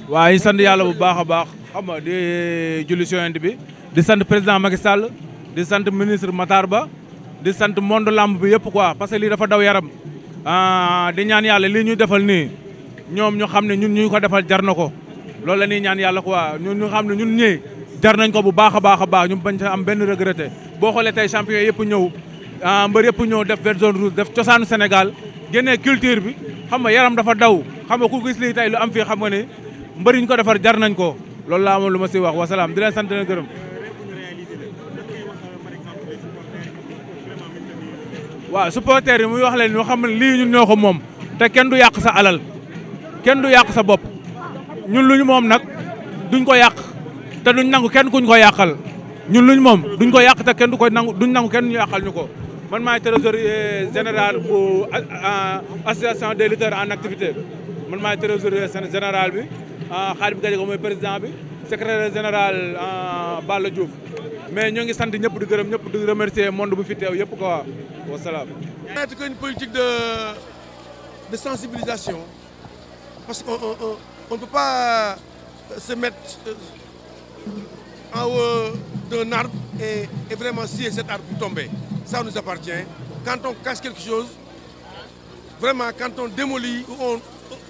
waaw ñu sant yàlla bu baax a baax xam nga di julli si Yonent bi di sant président Macky Sall di sant ministre Matar Ba di sant monde lamb bi yëpp quoi parce que lii dafa daw yaram di ñaan yàlla lii ñu defal nii ñoom ñu xam ne ñun ñu ko defal jar na ko loolu la ñuy ñaan yàlla quoi ñun ñu xam ne ñun ñii jar nañ ko bu baax a baax ñu bañ am benn regretté boo xoolee tey champion yëpp ñëw mbër yëpp ñëw def vert zone rouge def cosaanu Sénégal génnee culture bi xam nga yaram dafa daw xam nga ku gis lii tey lu am fii xam nga ne mbër yi ñu ko defar jar nañ ko loolu laa amoon lu ma si wax wasalaam di leen sant leen gërëm. waaw supporters yi muy wax leen ñu xam ne lii ñun ñoo ko moom te kenn du yàq sa alal kenn du yàq sa bopp ñun lu ñu moom nag duñ ko yàq te duñ nangu kenn kuñ ko yàqal ñun luñ moom duñ ko yàq te kenn du ko nangu duñ nangu kenn ñu yàqal ñu ko. man maay trésorier général bu association des lutteurs en activité man maay trésorier général bi Khadim Gadiaga mooy président bi secrétaire général Balla Diouf mais ñoo ngi sant ñëpp di gërëm ñëpp di remercier monde bu fi teew yëpp quoi wasalaam. Être qu'une politique de sensibilisation parce qu'on ne peut pas se mettre en haut d'un arbre et vraiment scier cet arbre pour tomber. Ça nous appartient. Quand on casse quelque chose, vraiment quand on démolit ou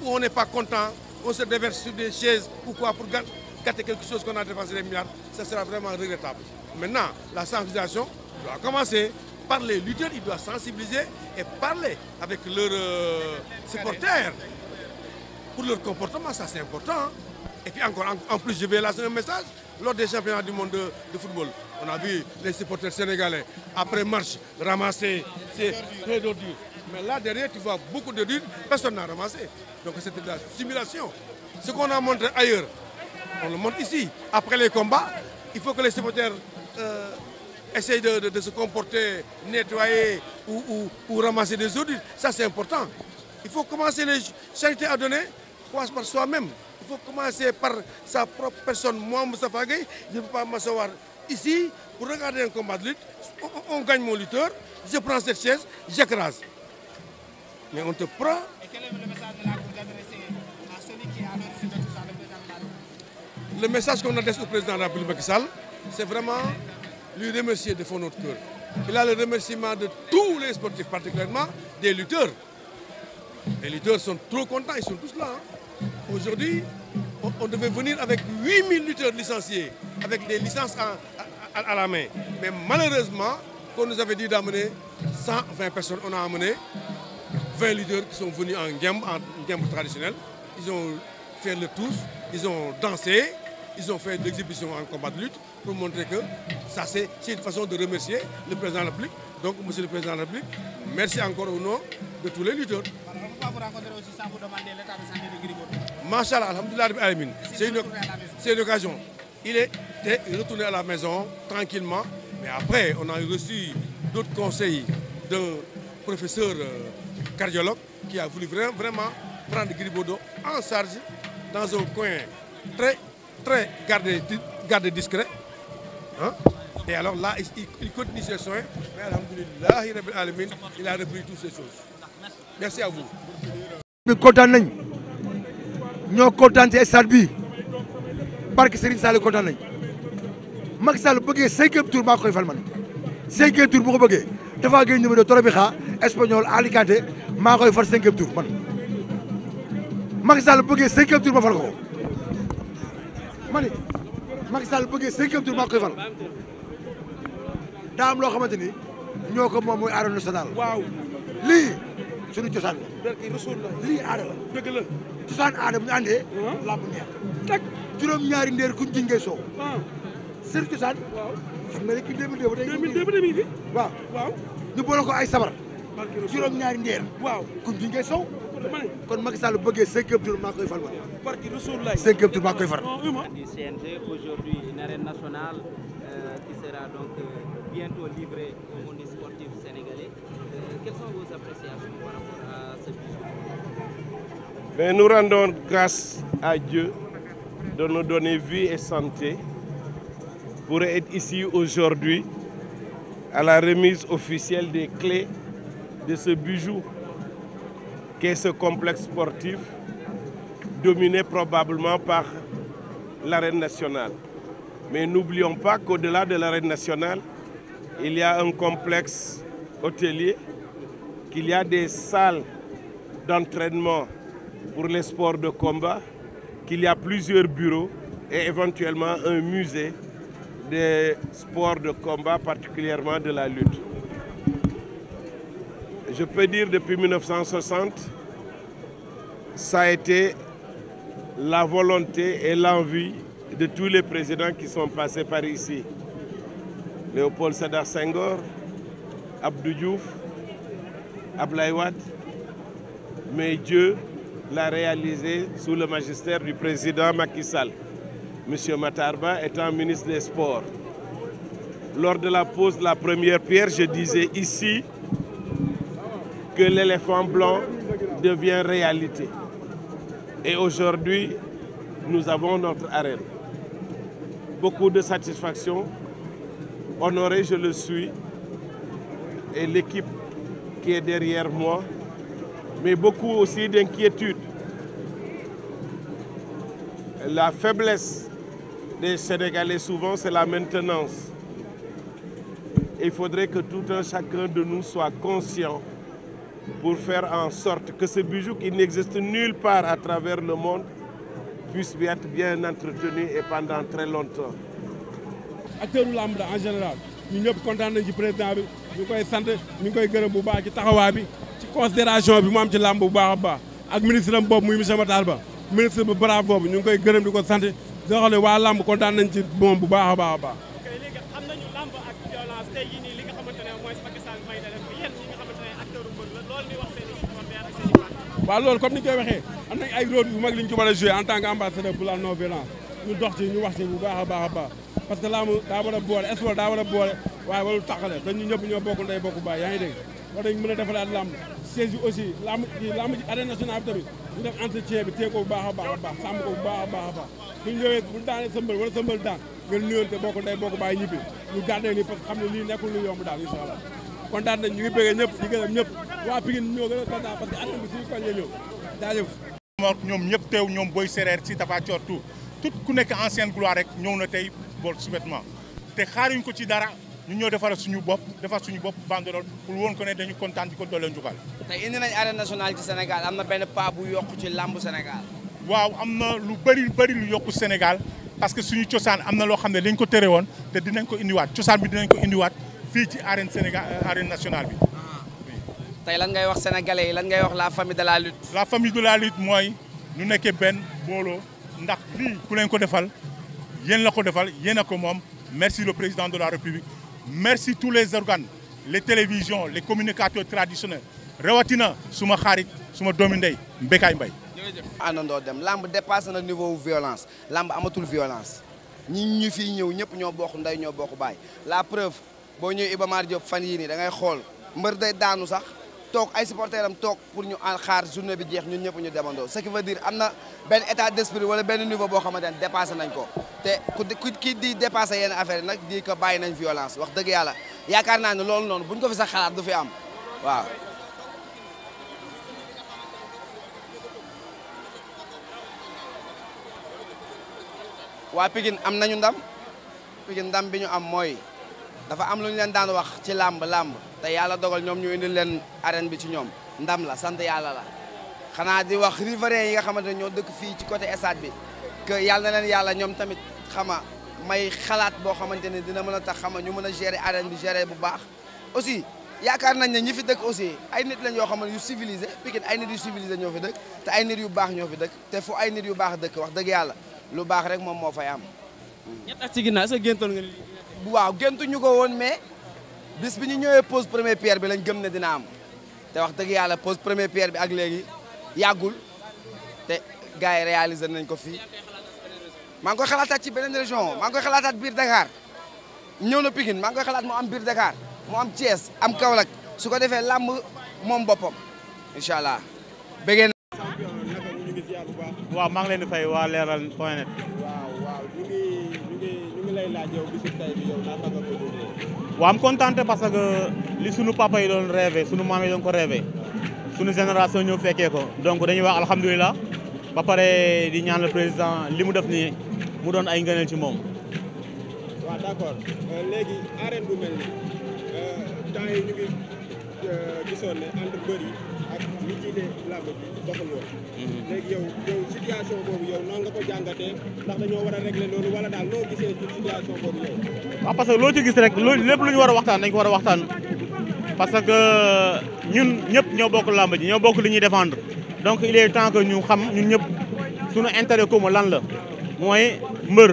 on n'est pas content, on se déverse sur des chaises ou quoi pour gâter quelque chose qu'on a dépensé des milliards, ça sera vraiment regrettable. Maintenant, la sensibilisation doit commencer par les lutteurs, ils doivent sensibiliser et parler avec leurs supporters pour leur comportement, ça c'est important. Et puis encore, en plus, je vais lancer un message lors des championnats du monde de football. On a vu les supporters sénégalais, après marche, ramasser ces d'ordures. Mais là, derrière, tu vois beaucoup de d'ordures, personne n'a ramassé. Donc c'était de la simulation. Ce qu'on a montré ailleurs, on le montre ici. Après les combats, il faut que les supporters essayent de se comporter, nettoyer ou ramasser des ordures. Ça, c'est important. Il faut commencer les charités à donner, commence par soi-même. Il faut commencer par sa propre personne. Moi, Moustapha Gueye, je ne peux pas m'asseoir ici pour regarder un combat de lutte. On gagne mon lutteur, je prends cette chaise, j'écrase. Mais on te prend. Et quel est le message que vous adressez à celui qui a reçu tout ça, le président de la République? Le message qu'on adresse au président de la République Macky Sall, c'est vraiment lui remercier de fond notre cœur. Il a le remerciement de tous les sportifs, particulièrement des lutteurs. Les lutteurs sont trop contents, ils sont tous là. Aujourd'hui, on devait venir avec 8000 lutteurs licenciés, avec des licences à la main. Mais malheureusement, qu'on nous avait dit d'amener 120 personnes, on a amené 20 lutteurs qui sont venus en game traditionnel. Ils ont fait le tous, ils ont dansé, ils ont fait de l'exhibition en combat de lutte pour montrer que ça c'est une façon de remercier le président de la République. Donc, monsieur le président de la République, merci encore au nom de tous les lutteurs. Alors, on ne peut pas vous rencontrer aussi sans vous demander l'état de santé de Gris Bordeaux. Machallah, alhamdoulilah, c'est une occasion. Il est retourné à la maison tranquillement, mais après, on a reçu d'autres conseils d'un professeur cardiologue qui a voulu vraiment prendre Gris Bordeaux en charge dans un coin très gardé discret. Hein? Et alors là, il continue ses soins, mais alhamdoulilah, il a repris toutes ces choses. Merci à vous. kontaan nañ ñoo kontaan ci stade bi barke Serigne Sall kontaan nañ Macky Sall bëggee 5e tour maa koy fal man 5e tour bu ko bëggee dafa gën numéro Torabikha espagnol Alicante maa koy fal 5e tour man Macky Sall bëggee 5e tour ma fal ko ma ni Macky Sall bëggee 5e tour maa koy fal daa am loo xamante ni ñoo ko moom mooy arène nationale waaw lii suñu cosaan la lii aada la dëgg la cosaan aada bu ñu àndee làmb neex tak juróom-ñaari ndeer kuñ jiñ ngay soow seen cosaan xam nga ne ki 2002 ba tey fi waaw ñu boole ko ay sabar juróom-ñaari ndeer waaw kuñ jiñ ngay soow kon Macky Sall bu bëggee 5e tour maa koy fal ma barki Rasulullah 5e tour maa koy fal du CNG aujourd'hui une arène nationale qui sera donc bientôt livrée au monde sportif sénégalais. Quelles sont vos appréciations par rapport à ce bijou? Mais nous rendons grâce à Dieu de nous donner vie et santé pour être ici aujourd'hui à la remise officielle des clés de ce bijou qu'est ce complexe sportif dominé probablement par l'arène nationale. Mais n'oublions pas qu'au-delà de l'arène nationale, il y a un complexe hôtelier, qu'il y a des salles d'entraînement pour les sports de combat, qu'il y a plusieurs bureaux et éventuellement un musée des sports de combat, particulièrement de la lutte. Je peux dire depuis 1960, ça a été la volonté et l'envie de tous les présidents qui sont passés par ici. Léopold Sédar Senghor, Abdou Diouf, Abdoulaye Wade, mais Dieu l'a réalisé sous le magistère du président Macky Sall. Monsieur Matar Ba étant ministre des Sports. Lors de la pose de la première pierre, je disais ici que l'éléphant blanc devient réalité. Et aujourd'hui, nous avons notre arène. Beaucoup de satisfaction. Honoré, je le suis. Et l'équipe qui est derrière moi. Mais beaucoup aussi d'inquiétude. La faiblesse des Sénégalais, souvent, c'est la maintenance. Il faudrait que tout un chacun de nous soit conscient pour faire en sorte que ce bijou qui n'existe nulle part à travers le monde puisse être bien entretenu et pendant très longtemps. acteur u làmb en général ñu ñëpp kontaan nañ ci président bi ñu koy sant ñu koy gërëm bu baax ci taxawaay bi ci considération bi mu am ci làmb bu baax a baax ak ministre am boobu muy monsieur Matar Ba ministre bu brave boobu ñu ngi koy gërëm di ko sant doo xam ne waa làmb kontaan nañ ci moom bu baax a baax a baax. ok léegi xam nañu làmb ak violence tey jii nii li nga xamante ne mooy Macky Sall may na leen ko yéen ñi nga xamante ne acteur u mbër la loolu di wax seen i supporters ak seen i fan. waaw loolu comme ni ñu koy waxee am nañ ay rôle yu mag li ñu ci war a joué en tant que ambassadeur pour la non violence ñu dox ci ñu wax ci bu baax a baax a baax parce que làmb daa war a boole sport daa war a boole waaye warul tàqale te ñu ñëpp ñoo bokk ndey bokk baay yaa ngi dégg war nañ mën a defaraat làmb siège yi aussi làmb ji arène nationale bi tamit ñu def entretien bi téye ko bu baax a baax a baax sàmm ko bu baax a baax a baax bu ñu ñëwee bu daanee sa mbër wala sa mbër daan nga nuyoon te bokk ndey bokk baay ñibbi ñu gàddee nii parce que xam ne lii nekkul lu yomb daal incha allah kontaan nañ ñu ngi bëggee ñëpp di gërëm ñëpp waa Pikine ñoo gën a kontaan parce que arène bi suñu koñ la ñëw jaajëf ñoom ñëpp teew ñoom Boy Séréer si Tapha Thior tout ku nekk ancienne gloire rek ñëw na tey bool subitement te xaaruñ ko ci dara ñu ñoo defar suñu bopp banderole pour woon ko ne dañu kontaan di ko doole njukkal. tey indi nañ arène nationale ci Sénégal am na benn pas bu yokku ci làmbu Sénégal. waaw am na lu bëri lu yokku Sénégal parce que suñu cosaan am na loo xam ne dañ ko tere woon te dinañ ko indiwaat cosaan bi dinañ ko indiwaat fii ci arène Sénégal arène nationale bi. tey lan ngay wax sénégalais yi lan ngay wax la famille de la lutte. la famille de la lutte mooy ñu nekkee benn booloo ndax lii ku leen ko defal yéen la ko defal yéen a ko moom merci le président de la République merci tous les organes les télévisions les communicateurs traditionnels rawatina suma xarit suma doomi ndey Mbekaay Mbaye. jërëjëf àndandoo dem lamb dépassé na niveau violence lamb amatul violence ñi ñu fii ñëw ñëpp ñoo bokk ndey ñoo bokk baay la preuve boo ñëwee Iba Mar Diop fan yii nii da ngay xool mbër day daanu sax toog ay supporters am toog pour ñu xaar journée bi jeex ñun ñëpp ñu demandoo ce qui veut dire am na benn état d'esprit wala benn niveau boo xamante ne dépassé nañ ko te ku kii di dépassé yenn affaire yi nag di ko bàyyi nañ violence wax dëgg yàlla yaakaar naa ne loolu noonu buñ ko fi sax xalaat du fi am waaw. waa Pikine am nañu ndam Pikine ndam bi ñu am mooy dafa am lu ñu leen daan wax ci làmb te yàlla dogal ñoom ñu indil leen arène bi ci ñoom ndam la sant yàlla la xanaa di wax riverains yi nga xamante ne ñoo dëkk fii ci côté stade bi que yàlla na leen yàlla ñoom tamit xama may xalaat boo xamante ne dina mën a tax xama ñu mën a gérer arène bi gérer bu baax aussi yaakaar nañ ne ñi fi dëkk aussi ay nit lañ yoo xam ne yu civilisé Pikine ay nit yu civilisé ñoo fi dëkk te ay nit yu baax ñoo fi dëkk te fu ay nit yu baax dëkk wax dëgg yàlla lu baax rek moom moo fay am. ñett at ci ginnaaw est-ce que géntoon nga waaw géntuñu ko woon mais bis bi ñu ñëwee pose première pierre bi lañ gëm ne dina am te wax dëgg yàlla pose première pierre bi ak léegi yàggul te gars yi réalisé nañ ko fii maa ngi koy xalaataat ci beneen région maa ngi koy xalaataat biir Dakar ñëw na Pikine maa ngi koy xalaat mu am biir Dakar mu am Thiès am Kaolack su ko defee làmb moom boppam incha allah bëggee na. waaw maa ngi leen di fay waa leeral point net. waaw ñu ngi lay laaj yow bisu tey bi yow naka nga ko dundee. waaw am kontaan parce que li sunu papa yi doon rêvé sunu maam yi doon ko rêvé sunu génération ñëw fekkee ko donc dañuy wax alhamdulilah ba pare di ñaan le président li mu def nii mu doon ay ngëneel ci moom. waaw d'accord léegi arène bu mel nii temps yi ñu ngi gisoon ne entre mbër yi ak ñi jiite làmb bi doxul woon. léegi yow situation boobu yow noonu nga ko jàngatee ndax dañoo war a régler loolu wala daal noo gisee ci situation boobu yow. waaw parce que loo ci gis rek loolu lépp lu ñu war a waxtaan dañ ko war a waxtaan parce que ñun ñëpp ñoo bokk làmb ji ñoo bokk li ñuy défendre donc il est temps que ñu xam ñun ñëpp suñu intérêt commun lan la mooy mbër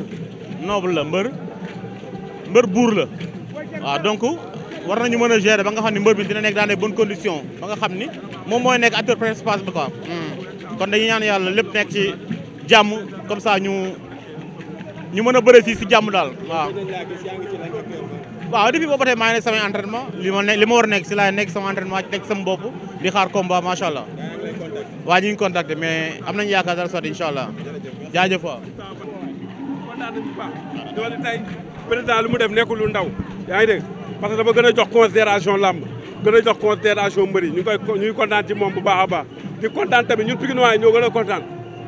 noble la mbër buur la waaw donc war nañu mën a gérer ba nga xam ne mbër bi dina nekk dans des bonnes conditions ba nga xam ni moom mooy nekk acteur principal bi quoi. kon dañuy ñaan yàlla lépp nekk ci jàmm comme ça ñu mën a bëre fii si jàmm daal waaw. waaw depuis boobu ba tey maa ngi nekk samay entraînement li ma war a nekk si laay nekk sama entraînement ci nekk sama bopp di xaar combat macha allah. waa ñu ngi contacté mais am nañu yaakaar dara sotti incha allah jaajëf waaw. kontaan nañu bu baax doole tey président lu mu def nekkul lu ndaw yaa ngi dégg parce que dafa gën a jox considération làmb gën a jox considération mbëri ñu ngi kontaan ci moom bu baax a baax di kontaan tamit ñun Pikinois yi ñoo gën a kontaan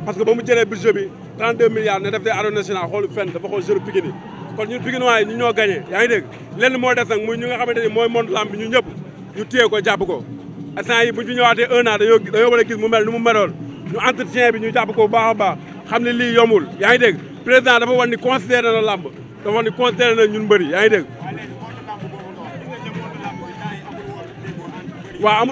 parce que ba mu jëlee budget bi 32 milliards ne def te arène nationale xoolu fenn dafa xool jeune Pikine kon ñun Pikinois yi ñu ñoo gagné yaa ngi dégg lenn moo def nag muy ñu nga xamante ni mooy monde làmb bi ñu ñëpp ñu téye ko jàpp ko instant yi buñu fi ñëwaatee 1 an dañoo war a gis mu mel ni mu meloon ñu entretien bi ñu jàpp ko bu baax a baax xam ne lii yombul yaa ngi dégg président dafa war ni considéré na làmb dafa war ni considéré na ñun mbëri yaa ngi dégg waaw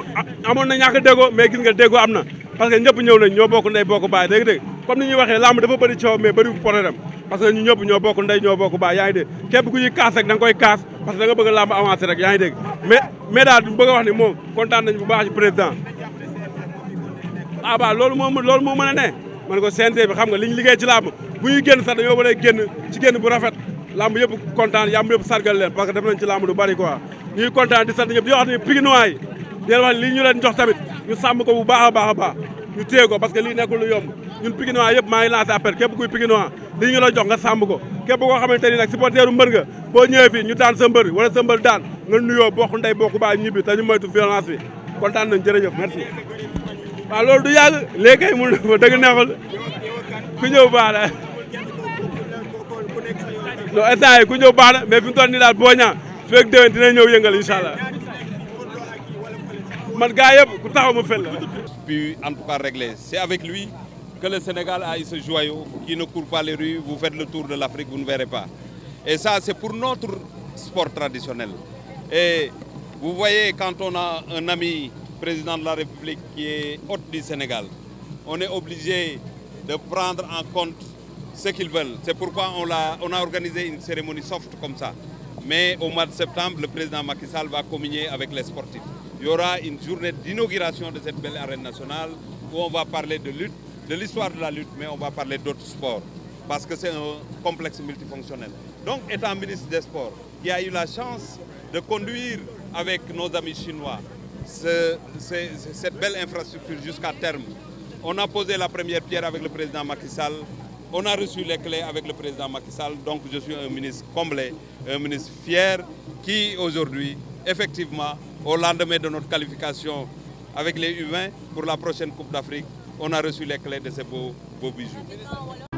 amoon na ñàkk déggoo mais gis nga déggoo am na parce que ñëpp ñëw nañ ñoo bokk ndey bokk baay dégg-dégg comme ni ñuy waxee làmb dafa bëri coow mais bëri problème parce que ñu ñëpp ñoo bokk ndey ñoo bokk baay yaa ngi dégg képp ku ñuy kaas rek da nga koy kaas parce que da nga bëgg làmb avancé rek yaa ngi dégg mais daal bëgg a wax ni moom kontaan nañ bu baax ci président ah ba loolu moo mën a ne man ko CNG bi xam nga li ñu liggéey ci làmb bu ñuy génn sax dañoo war a génn ci génn bu rafet làmb yëpp kontaan làmb yëpp sargal leen parce que def nañ ci làmb lu bari quoi ñuy kontaan di sant ñëpp di wax ni Pikinois yi di wax lii ñu leen jox tamit ñu sàmm ko bu baax a baax a baax ñu téye ko parce que lii nekkul lu yomb ñun Pikinois yëpp maa ngi lancé appel képp kuy Pikinois lii ñu la jox nga sàmm ko képp koo xamante ni nag supporteru mbër nga boo ñëwee fii ñu daan sa mbër wala sa mbër daan nga nuyoo bokk ndey bokk baay ñibbi te ñu moytu violence bi kontaan nañ jërëjëf merci waaw loolu du yàgg léegi kay mun na ko dëgg neexul ku ñëw baax na non instant yi ku ñëw baax na mais fi mu toll nii daal boo ñaa feeg déwén dina ñëw yëngal incha allah man gaa yëpp ku taxaw mu fel la. Puis en tout cas réglé. C'est avec lui que le Sénégal a eu ce joyau qui ne court pas les rues. Vous faites le tour de l'Afrique, vous ne verrez pas. Et ça, c'est pour notre sport traditionnel. Et vous voyez, quand on a un ami président de la République qui est hôte du Sénégal, on est obligé de prendre en compte ce qu'ils veulent. C'est pourquoi on a organisé une cérémonie soft comme ça. Mais au mois de septembre, le président Macky Sall va communier avec les sportifs. Il y aura une journée d'inauguration de cette belle arène nationale où on va parler de lutte, de l'histoire de la lutte, mais on va parler d'autres sports parce que c'est un complexe multifonctionnel. Donc, étant ministre des Sports, qui a eu la chance de conduire avec nos amis chinois cette belle infrastructure jusqu'à terme, on a posé la première pierre avec le président Macky Sall, on a reçu les clés avec le président Macky Sall, donc je suis un ministre comblé, un ministre fier qui aujourd'hui, effectivement, au lendemain de notre qualification avec les U20 pour la prochaine Coupe d'Afrique, on a reçu les clés de ces beaux bijoux.